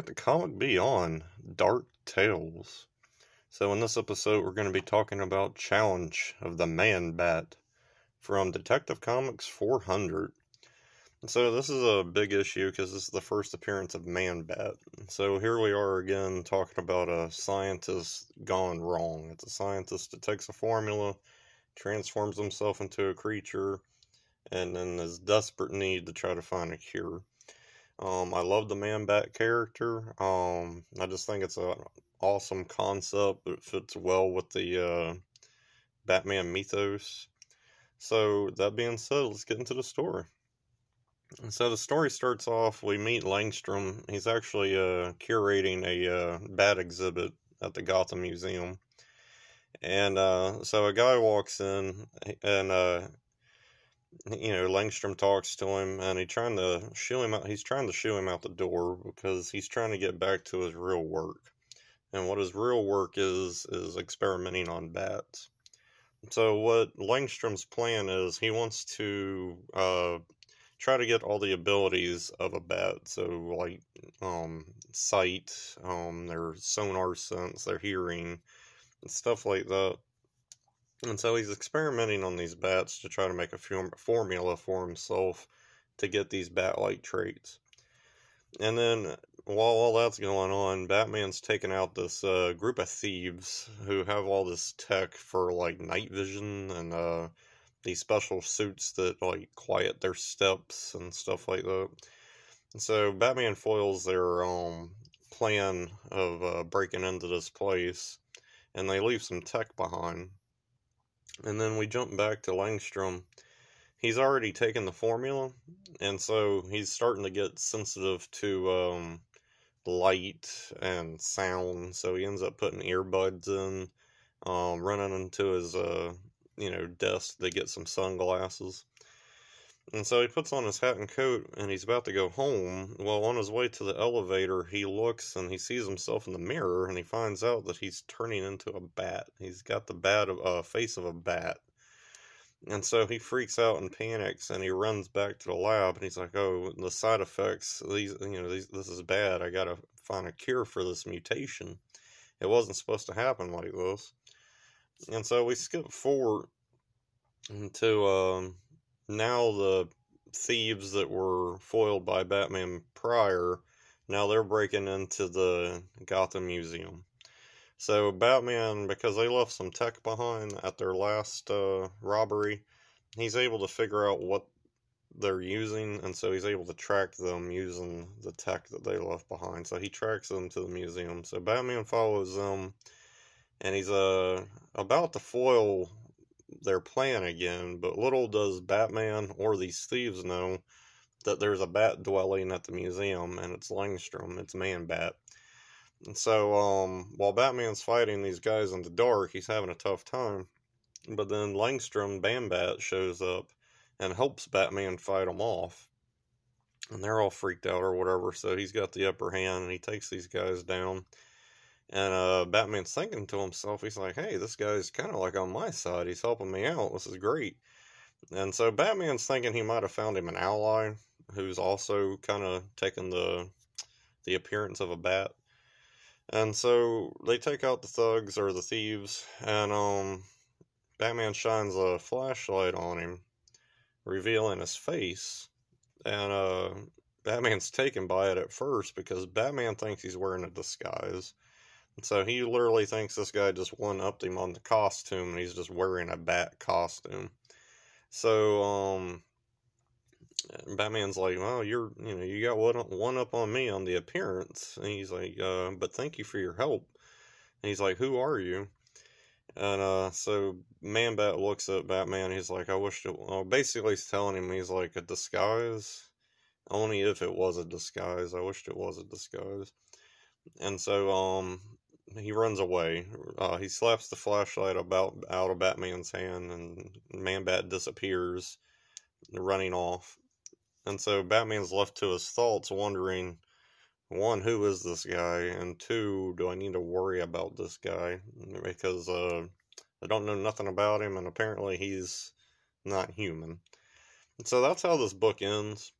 back to Comic Beyond Dark Tales. So, in this episode, we're going to be talking about Challenge of the Man-Bat from Detective Comics 400. So, this is a big issue because this is the first appearance of Man-Bat. So, here we are again talking about a scientist gone wrong. It's a scientist that takes a formula, transforms himself into a creature, and then his desperate need to try to find a cure. I love the Man-Bat character. I just think it's an awesome concept. It fits well with the Batman mythos. So, that being said, let's get into the story. And so the story starts off, we meet Langstrom. He's actually curating a bat exhibit at the Gotham Museum. And so a guy walks in, and Langstrom talks to him, and he's trying to shoo him out. He's trying to shoo him out the door because he's trying to get back to his real work. And what his real work is experimenting on bats. So what Langstrom's plan is, he wants to try to get all the abilities of a bat. So like sight, their sonar sense, their hearing, and stuff like that. And so he's experimenting on these bats to try to make a formula for himself to get these bat-like traits. And then, while all that's going on, Batman's taking out this group of thieves who have all this tech for, like, night vision and these special suits that, like, quiet their steps and stuff like that. And so Batman foils their plan of breaking into this place, and they leave some tech behind. And then we jump back to Langstrom. He's already taken the formula, and so he's starting to get sensitive to light and sound. So he ends up putting earbuds in, running into his desk to get some sunglasses. And so he puts on his hat and coat, and he's about to go home. Well, on his way to the elevator, he looks and he sees himself in the mirror, and he finds out that he's turning into a bat. He's got the face of a bat. And so he freaks out and panics, and he runs back to the lab, and he's like, oh, the side effects, this is bad. I gotta find a cure for this mutation. It wasn't supposed to happen like this. And so we skip forward into now the thieves that were foiled by Batman prior, now they're breaking into the Gotham Museum. So Batman, because they left some tech behind at their last robbery, he's able to figure out what they're using, and so he's able to track them using the tech that they left behind. So he tracks them to the museum. So Batman follows them, and he's about to foil their plan again, but little does Batman or these thieves know that there's a bat dwelling at the museum, and it's Langstrom, it's Man-Bat. And so, while Batman's fighting these guys in the dark, he's having a tough time, but then Langstrom, Man-Bat, shows up and helps Batman fight them off, and they're all freaked out or whatever, so he's got the upper hand, and he takes these guys down. And Batman's thinking to himself, he's like, hey, this guy's kind of like on my side. He's helping me out. This is great. And so Batman's thinking he might have found him an ally who's also kind of taken the appearance of a bat. And so they take out the thugs or the thieves, and Batman shines a flashlight on him, revealing his face. And Batman's taken by it at first because Batman thinks he's wearing a disguise. So he literally thinks this guy just one-upped him on the costume, and he's just wearing a bat costume. So, Batman's like, well, you got one up on me on the appearance. And he's like, but thank you for your help. And he's like, who are you? And, so Man-Bat looks at Batman, he's like, basically he's telling him, he's like, a disguise? Only if it was a disguise. I wished it was a disguise. And so, he runs away. He slaps the flashlight out of Batman's hand, and Man-Bat disappears, running off. And so Batman's left to his thoughts, wondering, one, who is this guy? And two, do I need to worry about this guy? Because I don't know nothing about him, and apparently he's not human. And so that's how this book ends.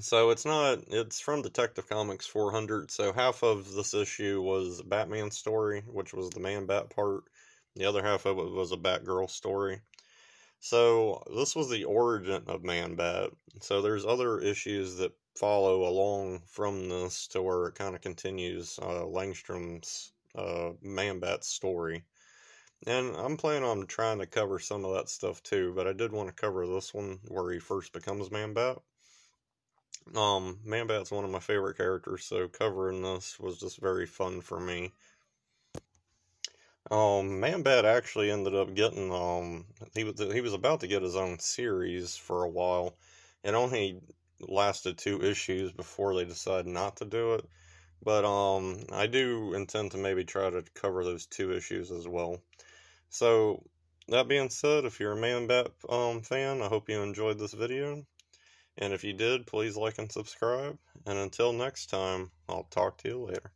So it's from Detective Comics 400. So half of this issue was Batman's story, which was the Man-Bat part. The other half of it was a Batgirl story. So this was the origin of Man-Bat. So there's other issues that follow along from this to where it kind of continues Langstrom's Man-Bat story. And I'm planning on trying to cover some of that stuff too, but I did want to cover this one where he first becomes Man-Bat. Man-Bat's one of my favorite characters, so covering this was just very fun for me. Man-Bat actually ended up getting he was about to get his own series for a while. It only lasted 2 issues before they decided not to do it. But I do intend to maybe try to cover those 2 issues as well. So that being said, if you're a Man-Bat fan, I hope you enjoyed this video. And if you did, please like and subscribe. And until next time, I'll talk to you later.